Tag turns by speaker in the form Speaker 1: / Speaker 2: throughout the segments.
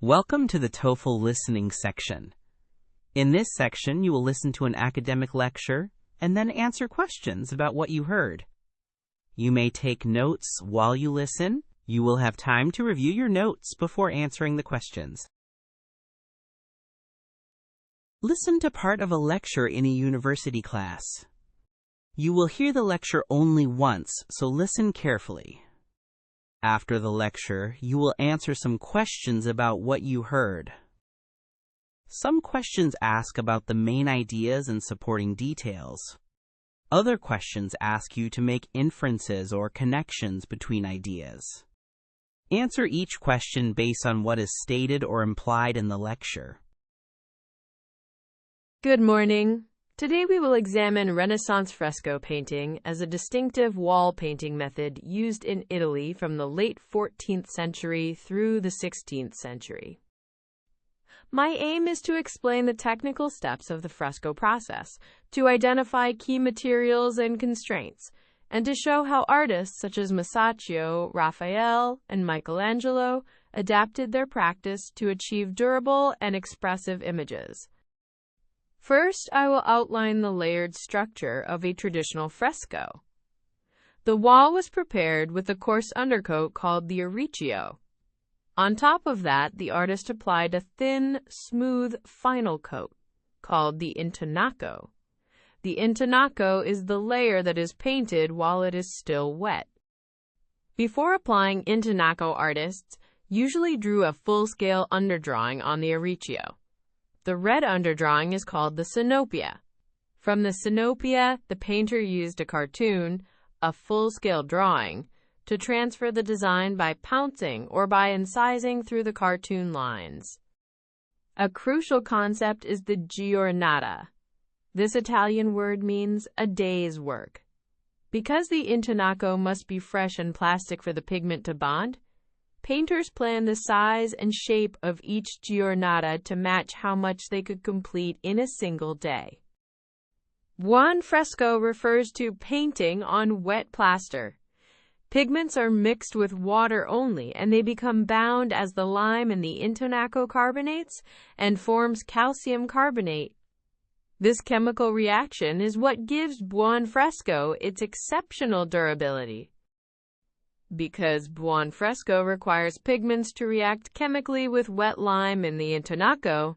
Speaker 1: Welcome to the TOEFL Listening section. In this section, you will listen to an academic lecture and then answer questions about what you heard. You may take notes while you listen. You will have time to review your notes before answering the questions. Listen to part of a lecture in a university class. You will hear the lecture only once, so listen carefully. After the lecture, you will answer some questions about what you heard. Some questions ask about the main ideas and supporting details. Other questions ask you to make inferences or connections between ideas. Answer each question based on what is stated or implied in the lecture.
Speaker 2: Good morning. Today we will examine Renaissance fresco painting as a distinctive wall painting method used in Italy from the late 14th century through the 16th century. My aim is to explain the technical steps of the fresco process, to identify key materials and constraints, and to show how artists such as Masaccio, Raphael, and Michelangelo adapted their practice to achieve durable and expressive images. First, I will outline the layered structure of a traditional fresco. The wall was prepared with a coarse undercoat called the arriccio. On top of that, the artist applied a thin, smooth, final coat called the intonaco. The intonaco is the layer that is painted while it is still wet. Before applying intonaco, artists usually drew a full-scale underdrawing on the arriccio. The red underdrawing is called the synopia. From the synopia, the painter used a cartoon, a full-scale drawing, to transfer the design by pouncing or by incising through the cartoon lines. A crucial concept is the Giornata. This Italian word means a day's work. Because the intonaco must be fresh and plastic for the pigment to bond, painters planned the size and shape of each giornata to match how much they could complete in a single day. Buon Fresco refers to painting on wet plaster. Pigments are mixed with water only, and they become bound as the lime in the intonaco carbonates and forms calcium carbonate. This chemical reaction is what gives Buon Fresco its exceptional durability. Because Buon Fresco requires pigments to react chemically with wet lime in the intonaco,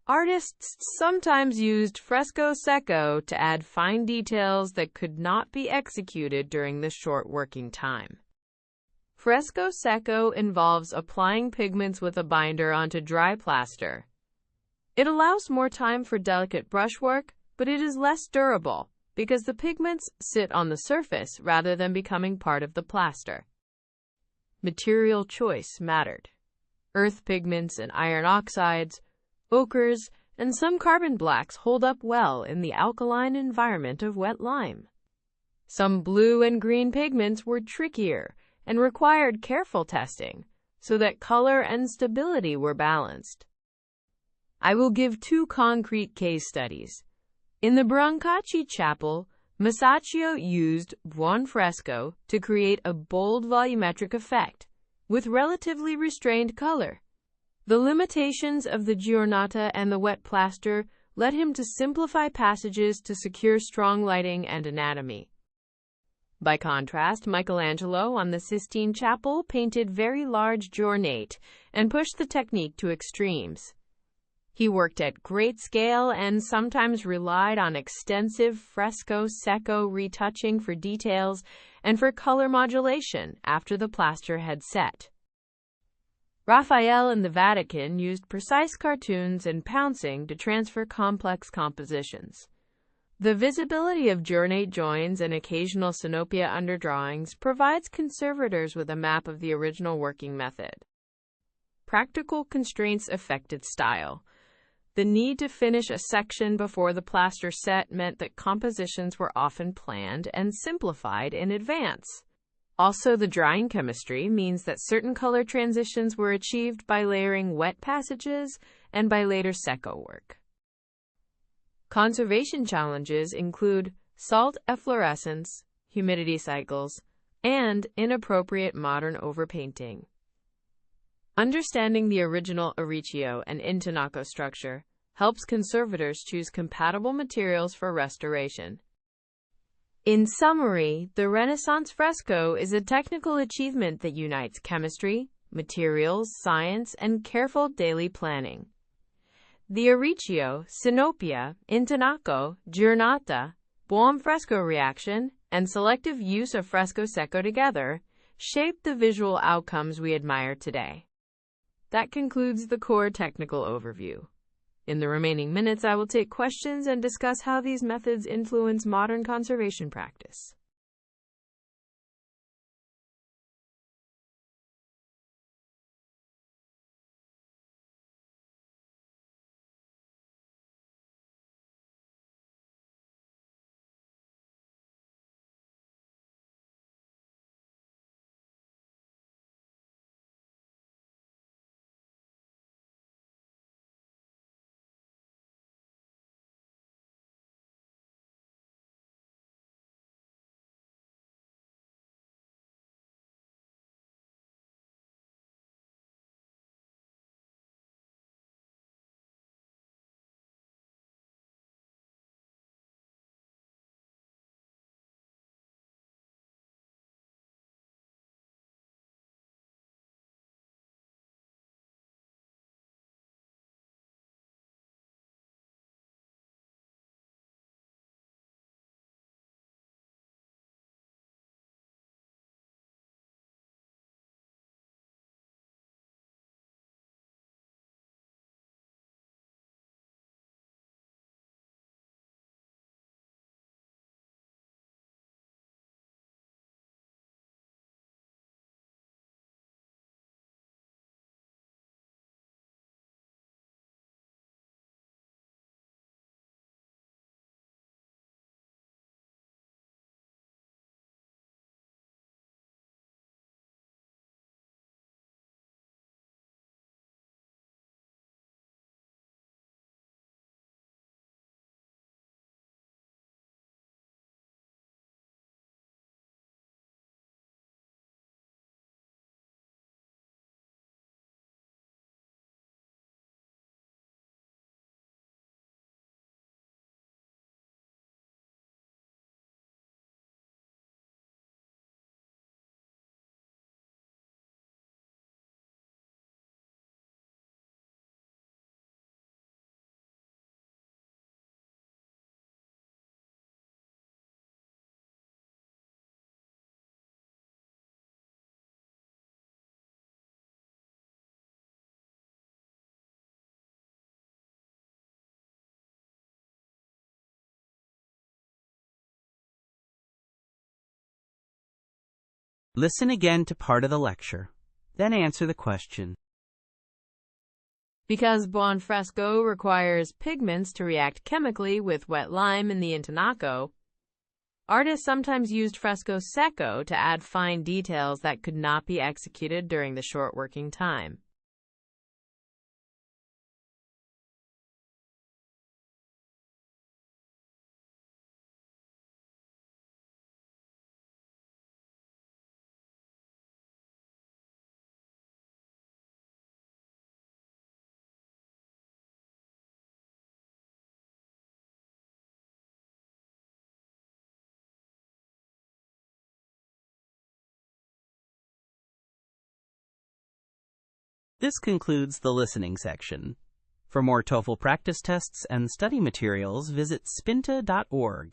Speaker 2: artists sometimes used Fresco Secco to add fine details that could not be executed during the short working time. Fresco Secco involves applying pigments with a binder onto dry plaster. It allows more time for delicate brushwork, but it is less durable because the pigments sit on the surface rather than becoming part of the plaster. Material choice mattered. Earth pigments and iron oxides, ochres, and some carbon blacks hold up well in the alkaline environment of wet lime. Some blue and green pigments were trickier and required careful testing so that color and stability were balanced. I will give two concrete case studies. In the Sistine Chapel, Masaccio used Buon Fresco to create a bold volumetric effect with relatively restrained color. The limitations of the Giornata and the wet plaster led him to simplify passages to secure strong lighting and anatomy. By contrast, Michelangelo on the Sistine Chapel painted very large Giornate and pushed the technique to extremes. He worked at great scale and sometimes relied on extensive Fresco Secco retouching for details and for color modulation after the plaster had set. Raphael in the Vatican used precise cartoons and pouncing to transfer complex compositions. The visibility of Giornate joins and occasional synopia underdrawings provides conservators with a map of the original working method. Practical constraints affected style. The need to finish a section before the plaster set meant that compositions were often planned and simplified in advance. Also, the drying chemistry means that certain color transitions were achieved by layering wet passages and by later secco work. Conservation challenges include salt efflorescence, humidity cycles, and inappropriate modern overpainting. Understanding the original arriccio and intonaco structure helps conservators choose compatible materials for restoration. In summary, the Renaissance fresco is a technical achievement that unites chemistry, materials, science, and careful daily planning. The arriccio, sinopia, intonaco, Giornata, Buon Fresco reaction, and selective use of Fresco Secco together shape the visual outcomes we admire today. That concludes the core technical overview. In the remaining minutes, I will take questions and discuss how these methods influence modern conservation practice.
Speaker 1: Listen again to part of the lecture, then answer the question.
Speaker 2: Because Buon Fresco requires pigments to react chemically with wet lime in the intonaco, artists sometimes used Fresco Secco to add fine details that could not be executed during the short working time.
Speaker 1: This concludes the listening section. For more TOEFL practice tests and study materials, visit spinta.org.